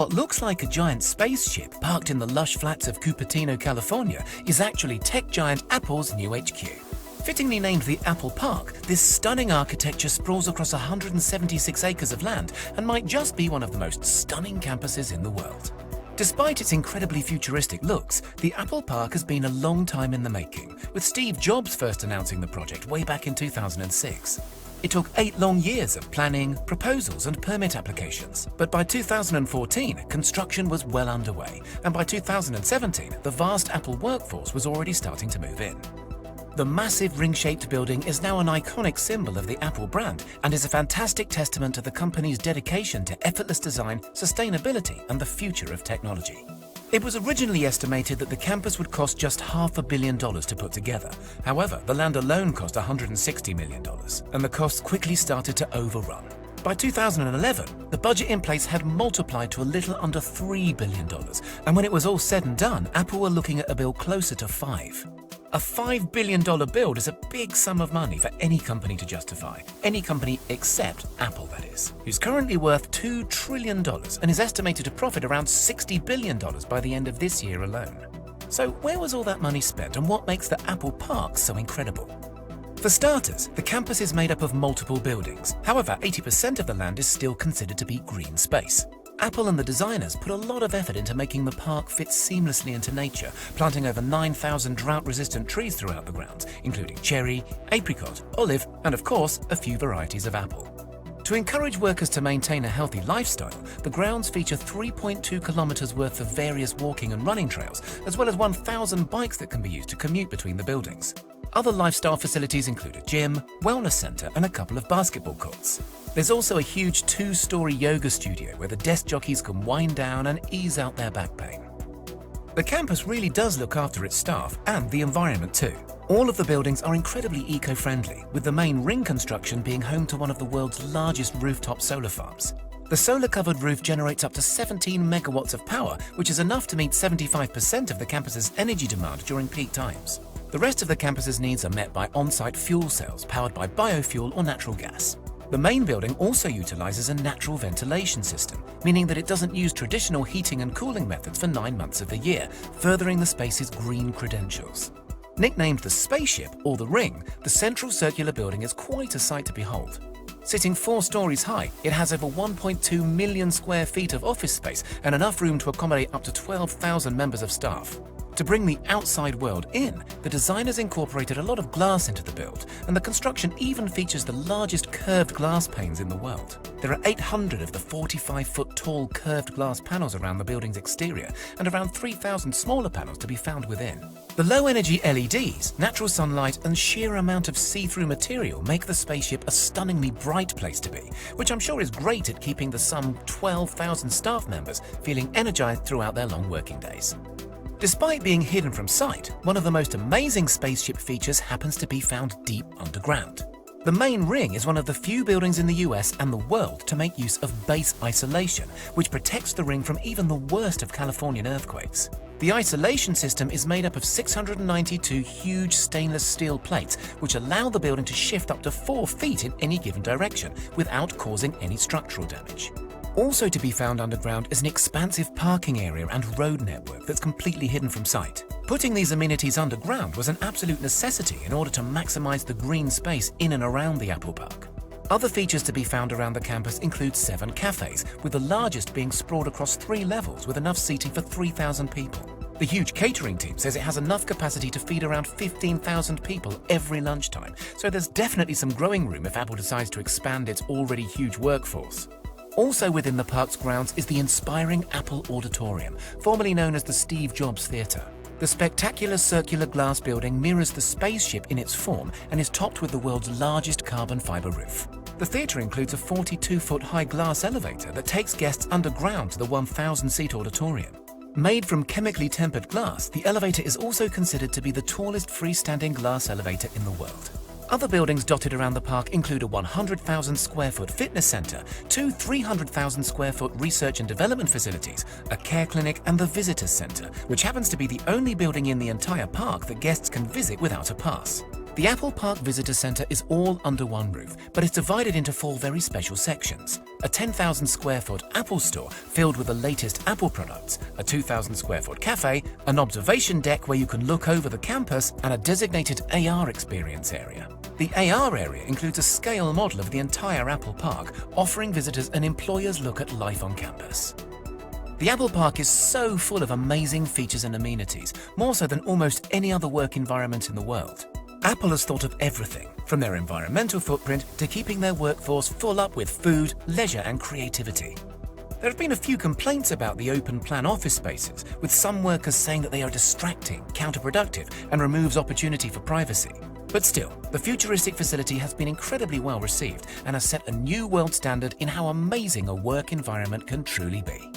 What looks like a giant spaceship parked in the lush flats of Cupertino, California, is actually tech giant Apple's new HQ. Fittingly named the Apple Park, this stunning architecture sprawls across 176 acres of land and might just be one of the most stunning campuses in the world. Despite its incredibly futuristic looks, the Apple Park has been a long time in the making, with Steve Jobs first announcing the project way back in 2006. It took 8 long years of planning, proposals and permit applications, but by 2014, construction was well underway, and by 2017, the vast Apple workforce was already starting to move in. The massive ring-shaped building is now an iconic symbol of the Apple brand and is a fantastic testament to the company's dedication to effortless design, sustainability and the future of technology. It was originally estimated that the campus would cost just $500 million to put together. However, the land alone cost $160 million, and the costs quickly started to overrun. By 2011, the budget in place had multiplied to a little under $3 billion, and when it was all said and done, Apple were looking at a bill closer to $5. A $5 billion build is a big sum of money for any company to justify. Any company except Apple, that is, who's currently worth $2 trillion and is estimated to profit around $60 billion by the end of this year alone. So where was all that money spent, and what makes the Apple Park so incredible? For starters, the campus is made up of multiple buildings. However, 80% of the land is still considered to be green space. Apple and the designers put a lot of effort into making the park fit seamlessly into nature, planting over 9,000 drought-resistant trees throughout the grounds, including cherry, apricot, olive, and of course, a few varieties of apple. To encourage workers to maintain a healthy lifestyle, the grounds feature 3.2 kilometers worth of various walking and running trails, as well as 1,000 bikes that can be used to commute between the buildings. Other lifestyle facilities include a gym, wellness center, and a couple of basketball courts. There's also a huge 2-story yoga studio where the desk jockeys can wind down and ease out their back pain. The campus really does look after its staff and the environment too. All of the buildings are incredibly eco-friendly, with the main ring construction being home to one of the world's largest rooftop solar farms. The solar-covered roof generates up to 17 megawatts of power, which is enough to meet 75% of the campus's energy demand during peak times. The rest of the campus's needs are met by on-site fuel cells powered by biofuel or natural gas. The main building also utilizes a natural ventilation system, meaning that it doesn't use traditional heating and cooling methods for 9 months of the year, furthering the space's green credentials. Nicknamed the Spaceship or the Ring, the central circular building is quite a sight to behold. Sitting 4 stories high, it has over 1.2 million square feet of office space and enough room to accommodate up to 12,000 members of staff. To bring the outside world in, the designers incorporated a lot of glass into the build, and the construction even features the largest curved glass panes in the world. There are 800 of the 45-foot tall curved glass panels around the building's exterior, and around 3,000 smaller panels to be found within. The low-energy LEDs, natural sunlight, and sheer amount of see-through material make the Spaceship a stunningly bright place to be, which I'm sure is great at keeping the some 12,000 staff members feeling energized throughout their long working days. Despite being hidden from sight, one of the most amazing Spaceship features happens to be found deep underground. The main ring is one of the few buildings in the US and the world to make use of base isolation, which protects the ring from even the worst of Californian earthquakes. The isolation system is made up of 692 huge stainless steel plates, which allow the building to shift up to 4 feet in any given direction without causing any structural damage. Also to be found underground is an expansive parking area and road network that's completely hidden from sight. Putting these amenities underground was an absolute necessity in order to maximize the green space in and around the Apple Park. Other features to be found around the campus include 7 cafes, with the largest being sprawled across 3 levels with enough seating for 3,000 people. The huge catering team says it has enough capacity to feed around 15,000 people every lunchtime, so there's definitely some growing room if Apple decides to expand its already huge workforce. Also within the park's grounds is the inspiring Apple Auditorium, formerly known as the Steve Jobs Theater. The spectacular circular glass building mirrors the Spaceship in its form and is topped with the world's largest carbon fiber roof. The theater includes a 42-foot high glass elevator that takes guests underground to the 1,000-seat auditorium. Made from chemically tempered glass, the elevator is also considered to be the tallest freestanding glass elevator in the world. Other buildings dotted around the park include a 100,000 square foot fitness center, 2 300,000 square foot research and development facilities, a care clinic, and the visitors center, which happens to be the only building in the entire park that guests can visit without a pass. The Apple Park Visitor Center is all under one roof, but it's divided into 4 very special sections. A 10,000 square foot Apple store filled with the latest Apple products, a 2,000 square foot cafe, an observation deck where you can look over the campus, and a designated AR experience area. The AR area includes a scale model of the entire Apple Park, offering visitors an employer's look at life on campus. The Apple Park is so full of amazing features and amenities, more so than almost any other work environment in the world. Apple has thought of everything, from their environmental footprint to keeping their workforce full up with food, leisure and creativity. There have been a few complaints about the open-plan office spaces, with some workers saying that they are distracting, counterproductive and removes opportunity for privacy. But still, the futuristic facility has been incredibly well received and has set a new world standard in how amazing a work environment can truly be.